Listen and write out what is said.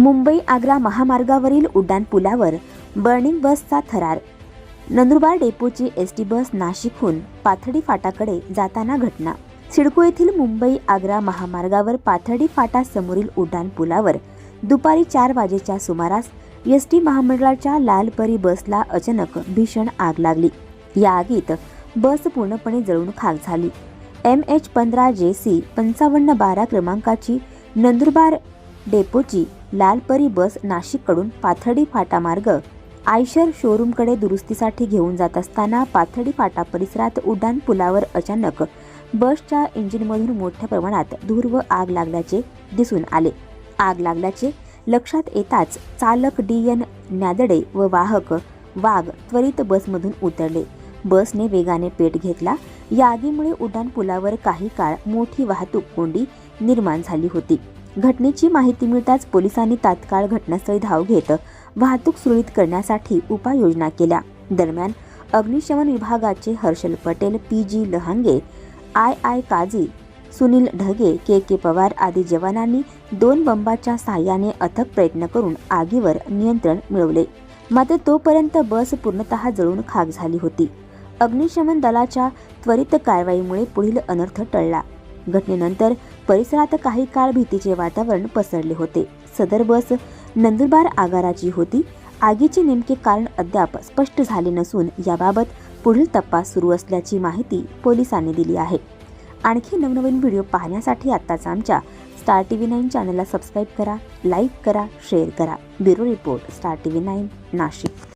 मुंबई आग्रा महामार्गावरील उड्डाणपुलावर बर्निंग बसचा थरार। नंदुरबार डेपोची एसटी बस नाशिकहून पाथर्डी फाटाकडे जाताना घटना। सिडको येथील मुंबई आग्रा महामार्गावर पाथर्डी फाटा समोरील उड्डाणपुलावर दुपारी 4 वाजेच्या सुमारास एसटी महामंडळाच्या लालपरी बसला अचानक भीषण आग लागली। या आगीत बस पूर्णपणे जळून खाक झाली। MH15 JC 5512 क्रमांकाची नंदुरबार डेपोची लालपरी बस नाशिककडून पाथर्डी फाटा मार्ग आयशर शोरूमकडे दुरुस्तीसाठी घेऊन जात असताना पाथर्डी फाटा परिसरात उड्डाणपुलावर अचानक बसच्या इंजिनमधून मोठ्या प्रमाणात धूर व आग लागल्याचे दिसून आले। आग लागल्याचे लक्षात येताच चालक DN न्यादडे व वाहक वाघ त्वरित बसमधून उतरले। बसने वेगाने पेट घेतला। या आगीमुळे उड्डाणपुलावर काही काळ मोठी वाहतूक कोंडी निर्माण झाली होती। घटनेची माहिती मिळताच पोलिसांनी तात्काळ घटनास्थळी धाव घेत वाहतूक सुरळीत करण्यासाठी उपाययोजना केल्या। दरम्यान अग्निशमन विभागाचे Harshal Patel, PG लहांगे, II Kazi, Sunil Dhage, KK Pawar आदी जवानांनी 2 बंबाच्या साहाय्याने अथक प्रयत्न करून आगीवर नियंत्रण मिळवले। मात्र तोपर्यंत बस पूर्णतः जळून खाक झाली होती। अग्निशमन दलाच्या त्वरित कारवाईमुळे पुढील अनर्थ टळला। घटनेनंतर परिसरात काही काळ भीतीचे वातावरण पसरले होते। सदर बस नंदुरबार आगाराची होती। आगीचे नेमके कारण अद्याप स्पष्ट झाले नसून याबाबत पुढील तपास सुरू असल्याची माहिती पोलिसांनी दिली आहे। आणखी नवनवीन व्हिडिओ पाहण्यासाठी आत्ताच आमच्या स्टार TV9 चॅनलला सबस्क्राईब करा, लाईक करा, शेअर करा। Bureau report, star TV9 Nashik.